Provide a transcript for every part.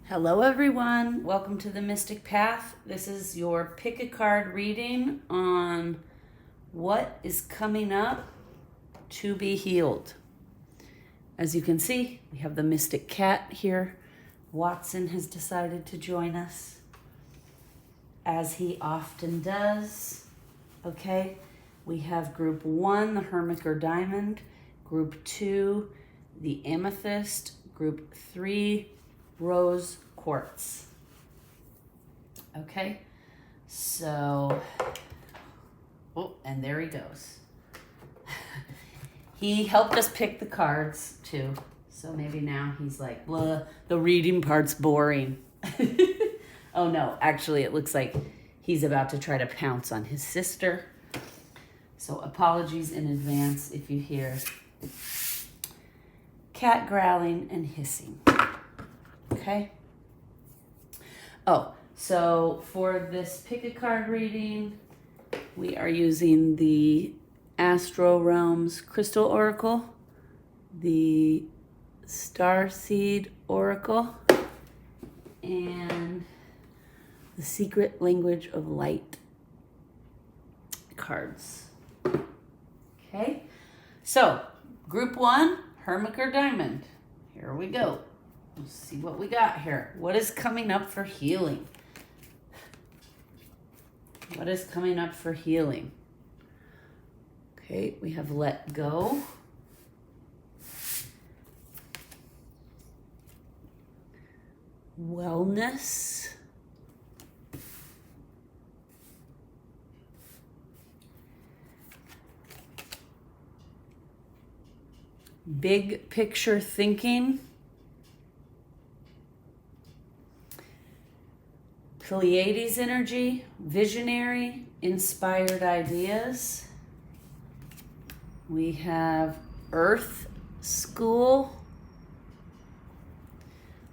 Hello everyone, welcome to the Mystic Path. This is your pick a card reading on what is coming up to be healed. As you can see, we have the Mystic Cat here. Watson has decided to join us, as he often does. Okay, we have group 1, the Hermit or Diamond, group 2, the Amethyst, group 3, Rose Quartz. Okay, so, and there he goes. He helped us pick the cards too, so maybe now he's like, well, the reading part's boring. Oh no, actually it looks like he's about to try to pounce on his sister. So apologies in advance if you hear cat growling and hissing. Okay. Oh, so for this pick a card reading, we are using the Astro Realms Crystal Oracle, the Star Seed Oracle, and the Secret Language of Light cards. Okay. So, group 1, Hermit or Diamond. Here we go. Let's see what we got here. What is coming up for healing? What is coming up for healing? Okay, we have let go. Wellness. Big picture thinking. Pleiades energy, visionary, inspired ideas. We have Earth School,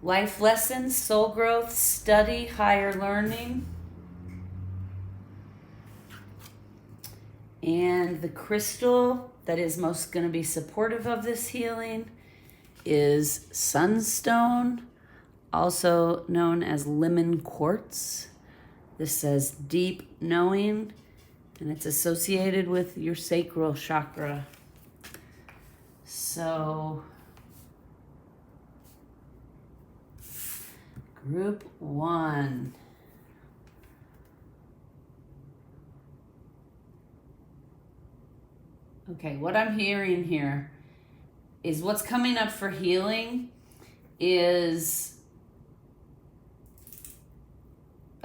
life lessons, soul growth, study, higher learning. And the crystal that is most going to be supportive of this healing is Sunstone, also known as lemon quartz. This says deep knowing, and it's associated with your sacral chakra. So, group 1. Okay, what I'm hearing here is what's coming up for healing is,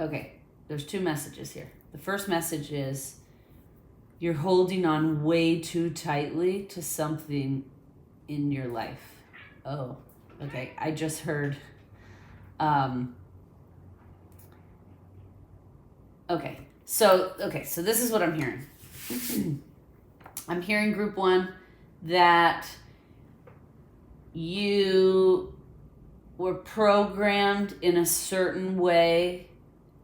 okay, there's 2 messages here. The first message is you're holding on way too tightly to something in your life. Oh, okay. I just heard, okay. So this is what I'm hearing. I'm hearing group 1 that you were programmed in a certain way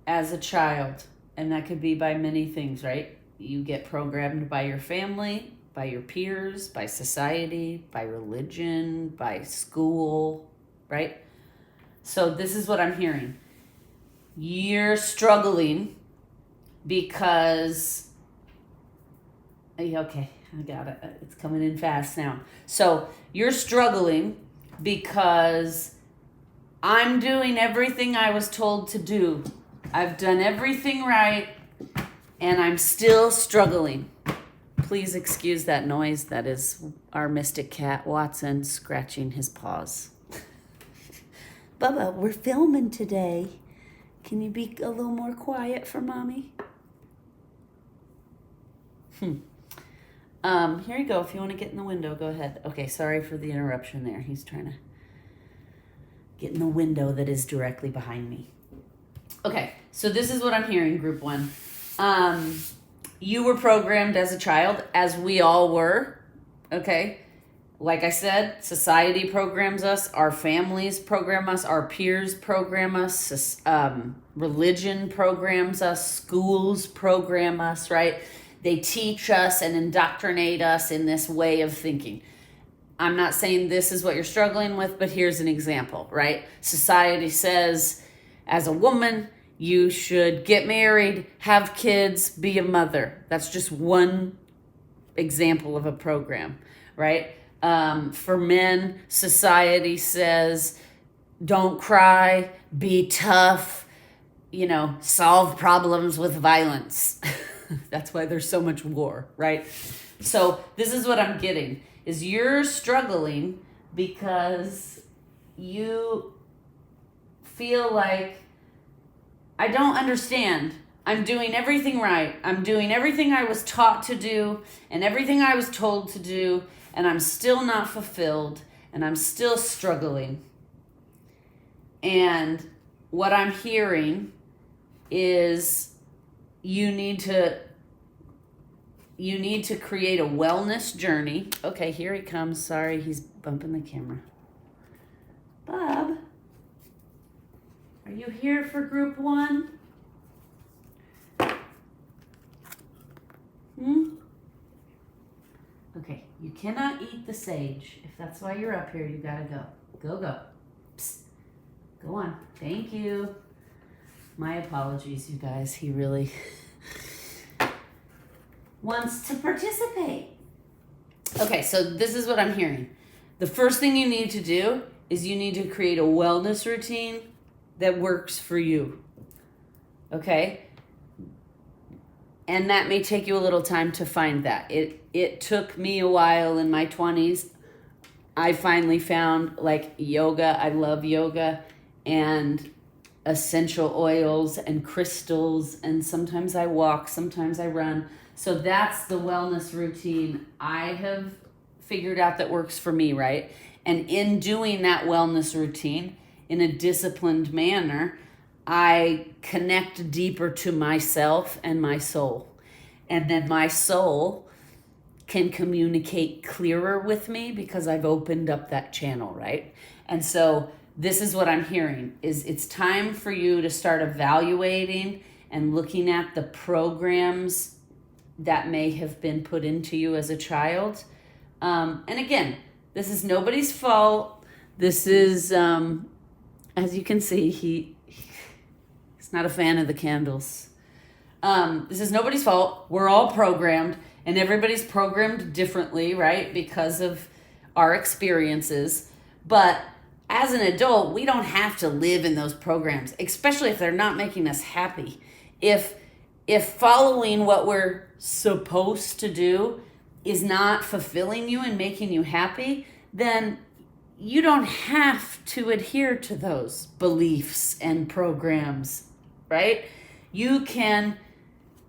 as a child, and that could be by many things, right? You get programmed by your family, by your peers, by society, by religion, by school, right? So this is what I'm hearing. You're struggling because, okay, I got it. It's coming in fast now. So you're struggling because I'm doing everything I was told to do. I've done everything right, and I'm still struggling. Please excuse that noise. That is our mystic cat, Watson, scratching his paws. Bubba, we're filming today. Can you be a little more quiet for mommy? Here you go. If you want to get in the window, go ahead. Okay, sorry for the interruption there. He's trying to get in the window that is directly behind me. Okay, so this is what I'm hearing, group 1. You were programmed as a child, as we all were, okay? Like I said, society programs us, our families program us, our peers program us, religion programs us, schools program us, right? They teach us and indoctrinate us in this way of thinking. I'm not saying this is what you're struggling with, but here's an example, right? Society says, as a woman, you should get married, have kids, be a mother. That's just one example of a program, right? For men, society says, don't cry, be tough, solve problems with violence. That's why there's so much war, right? So this is what I'm getting, is you're struggling because you feel like, I don't understand. I'm doing everything right. I'm doing everything I was taught to do and everything I was told to do, and I'm still not fulfilled, and I'm still struggling. And what I'm hearing is you need to create a wellness journey. Okay, here he comes. Sorry, he's bumping the camera. Bob, are you here for group 1? Okay, you cannot eat the sage. If that's why you're up here, you gotta go. Go. Psst. Go on. Thank you. My apologies, you guys. He really wants to participate. Okay, so this is what I'm hearing. The first thing you need to do is you need to create a wellness routine that works for you. Okay? And that may take you a little time to find that. It took me a while in my 20s. I finally found like yoga. I love yoga, and essential oils and crystals, and sometimes I walk, sometimes I run. So that's the wellness routine I have figured out that works for me, right? And in doing that wellness routine in a disciplined manner, I connect deeper to myself and my soul. And then my soul can communicate clearer with me because I've opened up that channel, right? And so this is what I'm hearing, is it's time for you to start evaluating and looking at the programs that may have been put into you as a child. And again, this is nobody's fault. This is, as you can see, he's not a fan of the candles. This is nobody's fault. We're all programmed, and everybody's programmed differently, right? Because of our experiences. But as an adult, we don't have to live in those programs, especially if they're not making us happy. If following what we're supposed to do is not fulfilling you and making you happy, then you don't have to adhere to those beliefs and programs, right? You can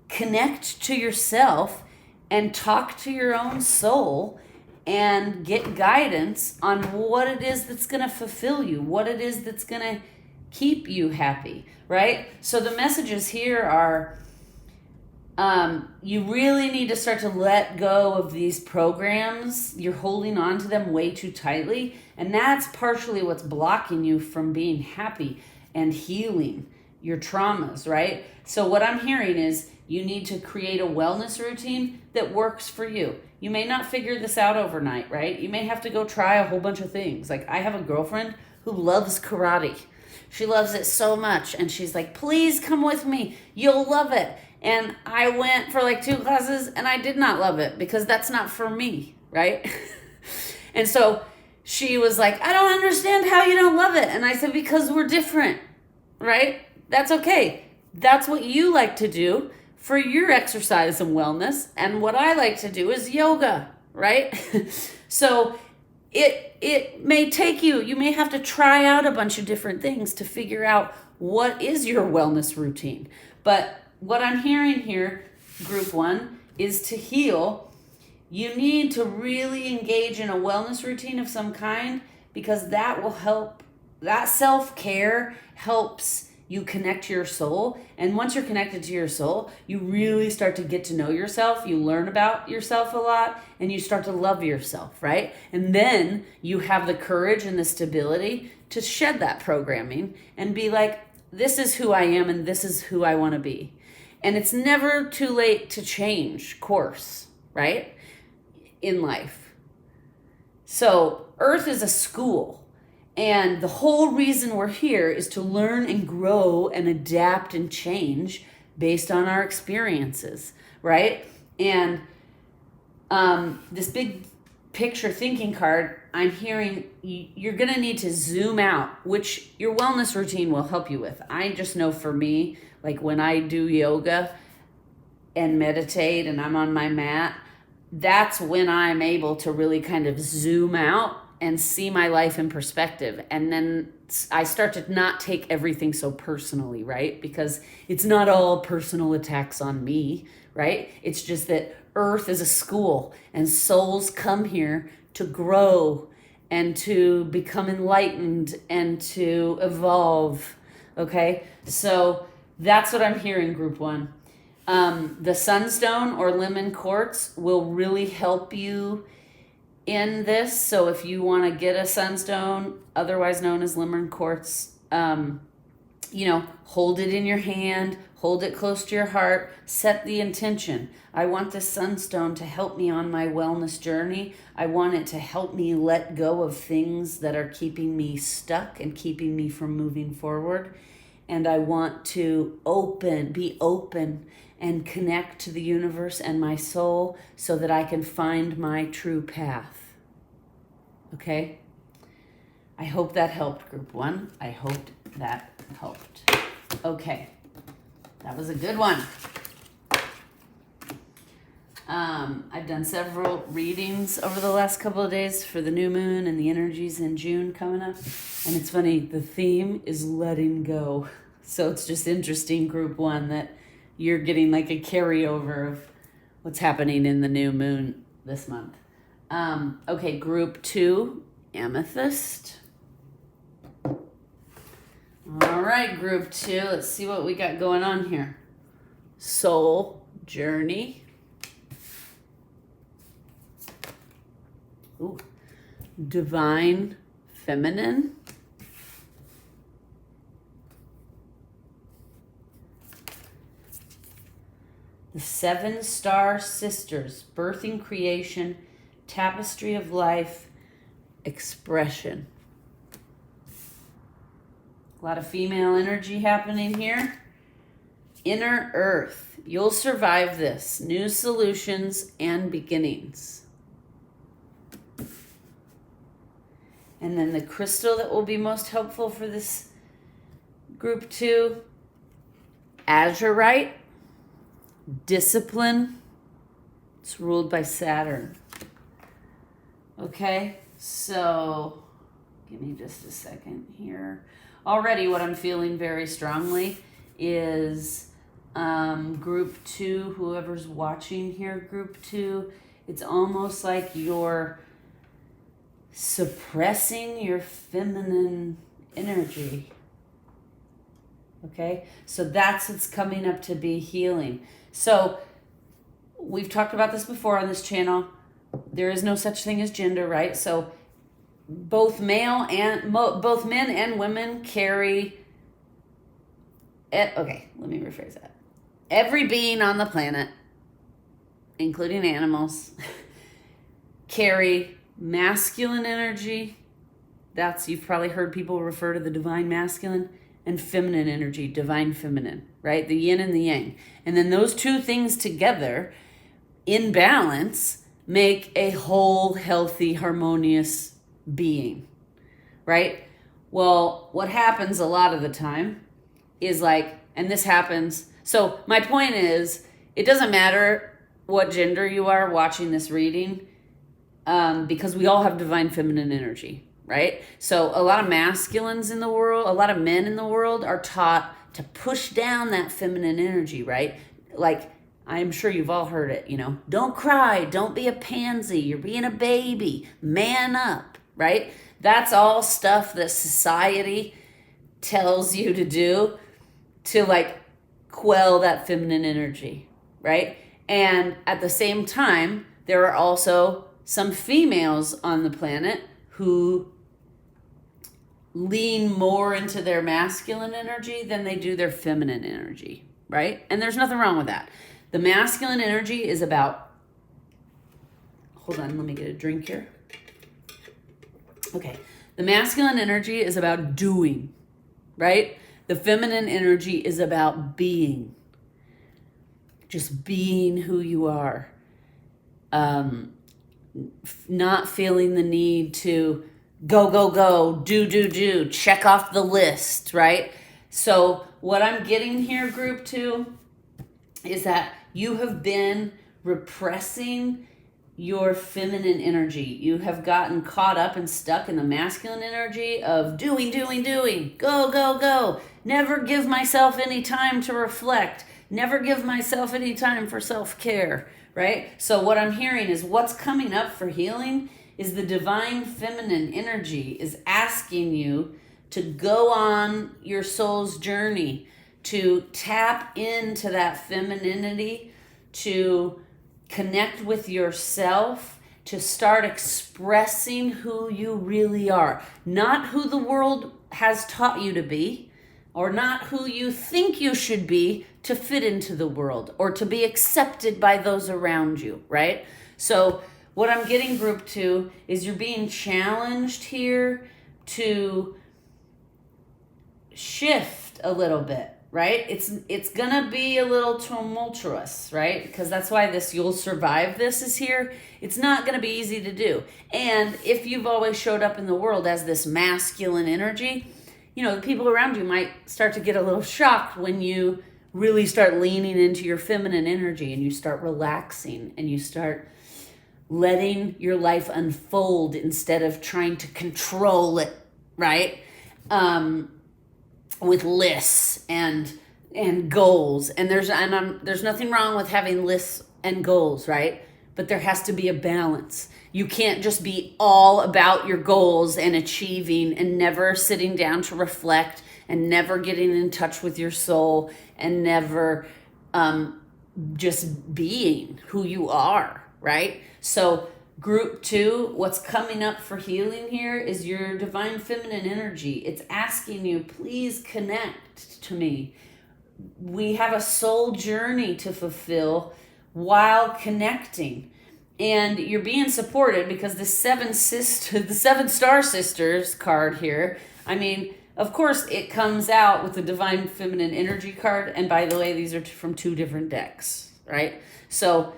connect to yourself and talk to your own soul and get guidance on what it is that's going to fulfill you, what it is that's going to keep you happy, right? So the messages here are, you really need to start to let go of these programs. You're holding on to them way too tightly, and that's partially what's blocking you from being happy and healing your traumas, right? So what I'm hearing is you need to create a wellness routine that works for you. You may not figure this out overnight, right? You may have to go try a whole bunch of things. Like, I have a girlfriend who loves karate. She loves it so much, and she's like, please come with me. You'll love it. And I went for like 2 classes, and I did not love it because that's not for me, right? And so she was like, I don't understand how you don't love it. And I said, because we're different, right? That's okay. That's what you like to do for your exercise and wellness. And what I like to do is yoga, right? So it may take you may have to try out a bunch of different things to figure out what is your wellness routine. But what I'm hearing here, group 1, is to heal. You need to really engage in a wellness routine of some kind, because that will help. That self-care helps you connect to your soul. And once you're connected to your soul, you really start to get to know yourself. You learn about yourself a lot, and you start to love yourself, right? And then you have the courage and the stability to shed that programming and be like, this is who I am, and this is who I want to be. And it's never too late to change course, right? In life. So Earth is a school. And the whole reason we're here is to learn and grow and adapt and change based on our experiences, right? And this big picture thinking card, I'm hearing you're going to need to zoom out, which your wellness routine will help you with. I just know for me, like when I do yoga and meditate and I'm on my mat, that's when I'm able to really kind of zoom out and see my life in perspective. And then I start to not take everything so personally, right? Because it's not all personal attacks on me, right? It's just that Earth is a school and souls come here to grow and to become enlightened and to evolve, okay? So that's what I'm hearing, group one. The sunstone or lemon quartz will really help you in this. So if you want to get a sunstone, otherwise known as lemon quartz, hold it in your hand, hold it close to your heart, set the intention. I want this sunstone to help me on my wellness journey. I want it to help me let go of things that are keeping me stuck and keeping me from moving forward. And I want to be open and connect to the universe and my soul so that I can find my true path. Okay? I hope that helped, group one. I hoped that helped. Okay. That was a good one. I've done several readings over the last couple of days for the new moon and the energies in June coming up. And it's funny, the theme is letting go. So it's just interesting, group one, that you're getting like a carryover of what's happening in the new moon this month. Okay, group two, Amethyst. All right, group two, let's see what we got going on here. Soul journey. Ooh. Divine feminine. The 7-star sisters, birthing creation, tapestry of life, expression. A lot of female energy happening here. Inner earth. You'll survive this. New solutions and beginnings. And then the crystal that will be most helpful for this group two, azurite. Discipline. It's ruled by Saturn. Okay, so give me just a second here. Already what I'm feeling very strongly is group two, whoever's watching here, group two, it's almost like you're suppressing your feminine energy. Okay, so that's what's coming up to be healing. So we've talked about this before on this channel. There is no such thing as gender, right? So both men and women carry okay, let me rephrase that. Every being on the planet, including animals, carry masculine energy. You've probably heard people refer to the divine masculine, and feminine energy, divine feminine, right? The yin and the yang. And then those two things together in balance make a whole, healthy, harmonious being, right? Well, what happens a lot of the time is and this happens. So my point is, it doesn't matter what gender you are watching this reading, because we all have divine feminine energy. Right? So a lot of masculines in the world, a lot of men in the world are taught to push down that feminine energy, right? Like, I'm sure you've all heard it, don't cry, don't be a pansy, you're being a baby, man up, right? That's all stuff that society tells you to do to quell that feminine energy, right? And at the same time, there are also some females on the planet who lean more into their masculine energy than they do their feminine energy, right? And there's nothing wrong with that. The masculine energy is about, hold on, let me get a drink here. Okay. The masculine energy is about doing, right? The feminine energy is about being. Just being who you are. Not feeling the need to go, do, check off the list, right? So what I'm getting here, group 2, is that you have been repressing your feminine energy. You have gotten caught up and stuck in the masculine energy of doing, go. Never give myself any time to reflect. Never give myself any time for self-care, right? So what I'm hearing is what's coming up for healing is the divine feminine energy is asking you to go on your soul's journey, to tap into that femininity, to connect with yourself, to start expressing who you really are. Not who the world has taught you to be, or not who you think you should be to fit into the world, or to be accepted by those around you, right? So what I'm getting, group 2, is you're being challenged here to shift a little bit, right? It's gonna be a little tumultuous, right? Because that's why this "you'll survive this" is here. It's not gonna be easy to do. And if you've always showed up in the world as this masculine energy, the people around you might start to get a little shocked when you really start leaning into your feminine energy and you start relaxing and you start letting your life unfold instead of trying to control it, right? With lists and goals. And there's nothing wrong with having lists and goals, right? But there has to be a balance. You can't just be all about your goals and achieving and never sitting down to reflect and never getting in touch with your soul and never just being who you are, right? So group 2, what's coming up for healing here is your divine feminine energy. It's asking you, please connect to me. We have a soul journey to fulfill while connecting. And you're being supported because the seven star sisters card here, of course it comes out with the divine feminine energy card. And by the way, these are from 2 different decks, right? So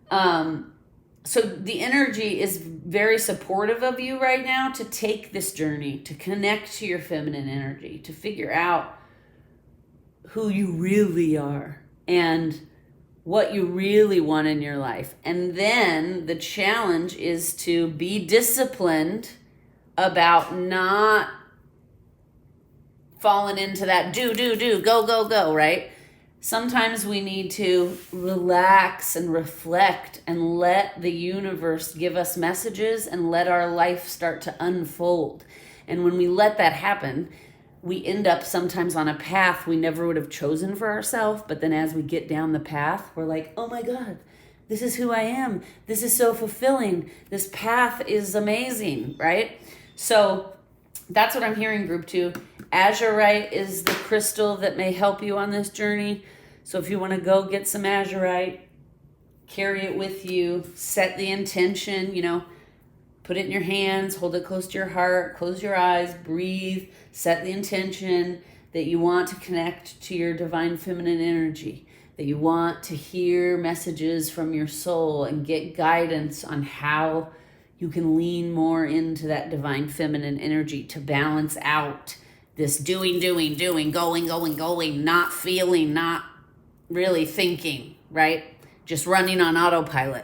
the energy is very supportive of you right now to take this journey, to connect to your feminine energy, to figure out who you really are and what you really want in your life. And then the challenge is to be disciplined about not falling into that do, go, right? Sometimes we need to relax and reflect and let the universe give us messages and let our life start to unfold. And when we let that happen, we end up sometimes on a path we never would have chosen for ourselves. But then as we get down the path, we're like, oh my God, this is who I am. This is so fulfilling. This path is amazing, right? So that's what I'm hearing, group 2. Azurite is the crystal that may help you on this journey. So if you want to go get some azurite, carry it with you, set the intention, put it in your hands, hold it close to your heart, close your eyes, breathe, set the intention that you want to connect to your divine feminine energy, that you want to hear messages from your soul and get guidance on how you can lean more into that divine feminine energy to balance out this doing, going, not feeling, not really thinking, right? Just running on autopilot.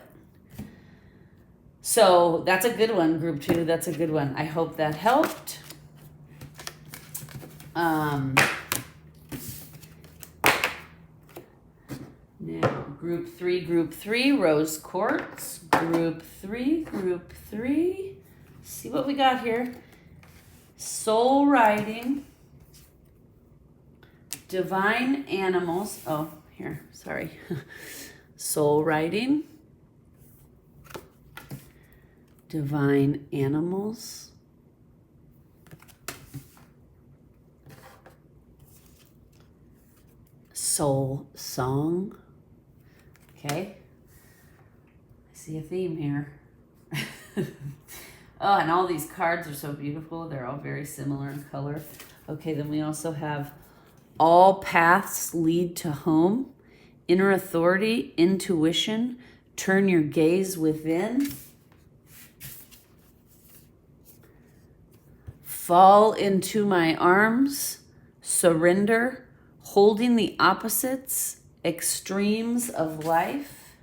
So that's a good one, group 2. That's a good one. I hope that helped. Now, group 3, rose quartz. Group 3. See what we got here. Soul writing. Divine animals. Oh, here, sorry. Soul writing. Divine animals. Soul song. Okay. I see a theme here. Oh, and all these cards are so beautiful. They're all very similar in color. Okay, then we also have all paths lead to home, inner authority, intuition, turn your gaze within, fall into my arms, surrender, holding the opposites, extremes of life.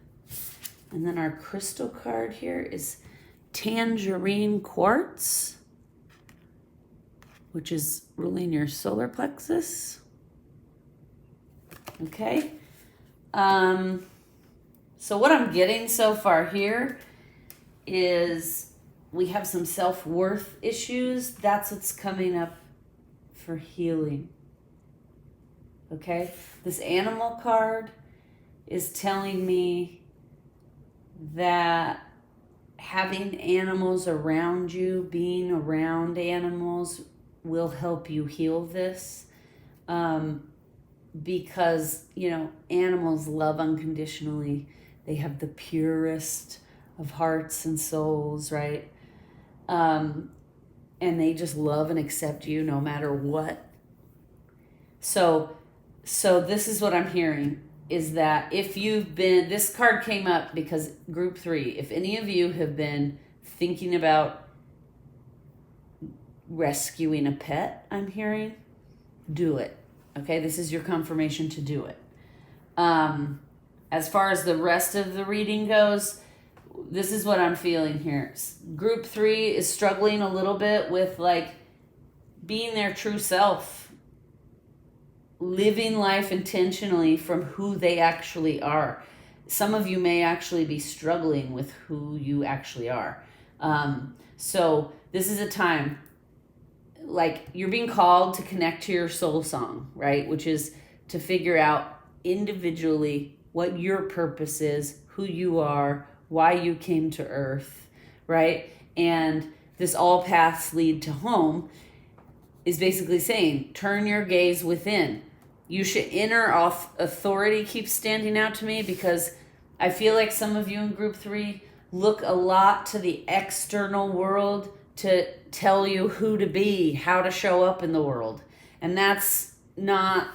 And then our crystal card here is tangerine quartz, which is ruling your solar plexus. Okay. So what I'm getting so far here is we have some self-worth issues. That's what's coming up for healing. Okay. This animal card is telling me that having animals around you, being around animals, will help you heal this. Because, animals love unconditionally. They have the purest of hearts and souls, right? And they just love and accept you no matter what. So this is what I'm hearing, is that if you've been, this card came up because group 3, if any of you have been thinking about rescuing a pet, I'm hearing, do it. Okay, this is your confirmation to do it. As far as the rest of the reading goes, this is what I'm feeling here. Group 3 is struggling a little bit with being their true self, living life intentionally from who they actually are. Some of you may actually be struggling with who you actually are. So this is a time, you're being called to connect to your soul song, right? Which is to figure out individually what your purpose is, who you are, why you came to earth, right? And this all paths lead to home is basically saying, turn your gaze within. You should, inner authority keeps standing out to me, because I feel like some of you in group 3 look a lot to the external world to tell you who to be, how to show up in the world. And that's not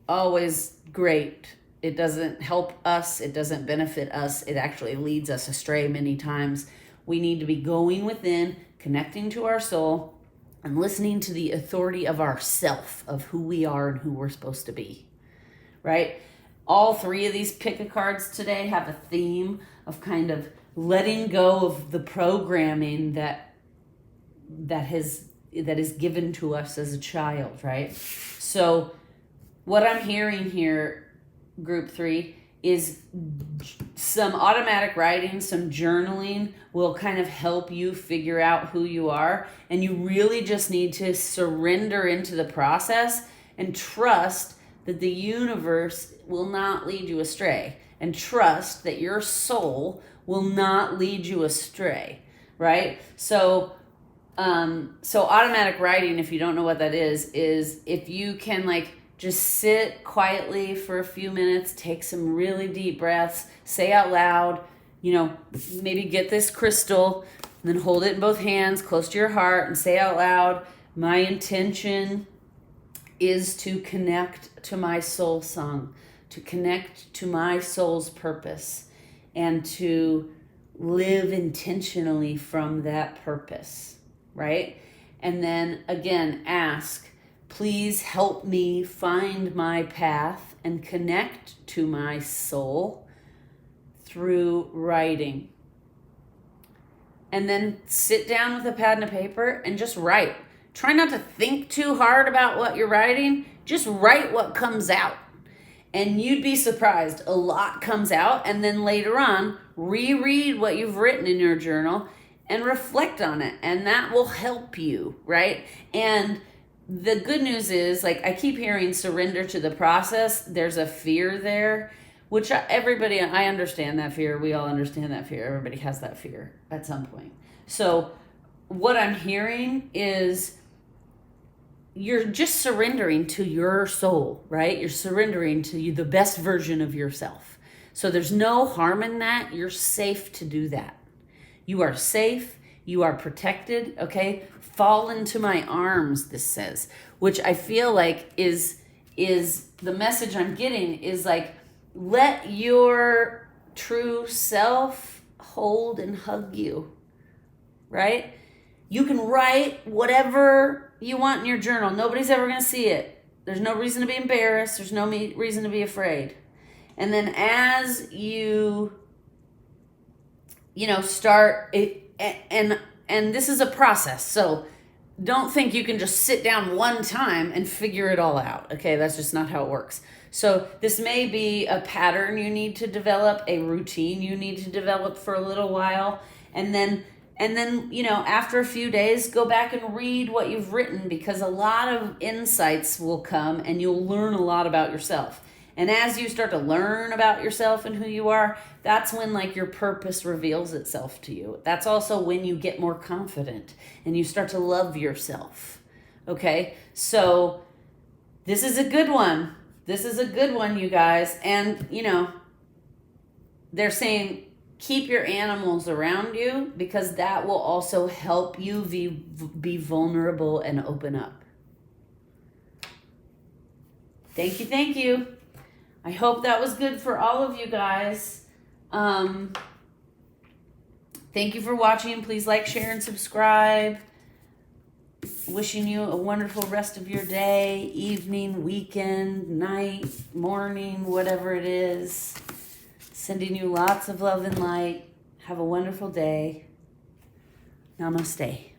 always great. It doesn't help us. It doesn't benefit us. It actually leads us astray many times. We need to be going within, connecting to our soul, and listening to the authority of ourself, of who we are and who we're supposed to be, right? All 3 of these pick-a cards today have a theme of kind of letting go of the programming that is given to us as a child, right? So what I'm hearing here, group 3, is some automatic writing, some journaling will kind of help you figure out who you are. And you really just need to surrender into the process and trust that the universe will not lead you astray, and trust that your soul will not lead you astray, right? So automatic writing, if you don't know what that is if you can just sit quietly for a few minutes, take some really deep breaths, say out loud, maybe get this crystal, and then hold it in both hands close to your heart and say out loud, my intention is to connect to my soul song, to connect to my soul's purpose, and to live intentionally from that purpose, right? And then again, ask, please help me find my path and connect to my soul through writing. And then sit down with a pad and a paper and just write. Try not to think too hard about what you're writing. Just write what comes out. And you'd be surprised. A lot comes out. And then later on, reread what you've written in your journal and reflect on it. And that will help you, right? And the good news is, I keep hearing surrender to the process. There's a fear there, which I understand that fear. We all understand that fear. Everybody has that fear at some point. So what I'm hearing is you're just surrendering to your soul, right? You're surrendering to you, the best version of yourself. So there's no harm in that. You're safe to do that. You are safe. You are protected, okay? Fall into my arms, this says, which I feel like is the message I'm getting is like, let your true self hold and hug you, right? You can write whatever you want in your journal. Nobody's ever going to see it. There's no reason to be embarrassed. There's no reason to be afraid. And then as you start it, and this is a process. So don't think you can just sit down one time and figure it all out. Okay, that's just not how it works. So this may be a pattern you need to develop, a routine you need to develop for a little while, and then after a few days, go back and read what you've written, because a lot of insights will come and you'll learn a lot about yourself. And as you start to learn about yourself and who you are, that's when like your purpose reveals itself to you. That's also when you get more confident and you start to love yourself. Okay? So this is a good one. This is a good one, you guys. And, they're saying keep your animals around you, because that will also help you be vulnerable and open up. Thank you. Thank you. I hope that was good for all of you guys. Thank you for watching. Please like, share, and subscribe. Wishing you a wonderful rest of your day, evening, weekend, night, morning, whatever it is. Sending you lots of love and light. Have a wonderful day. Namaste.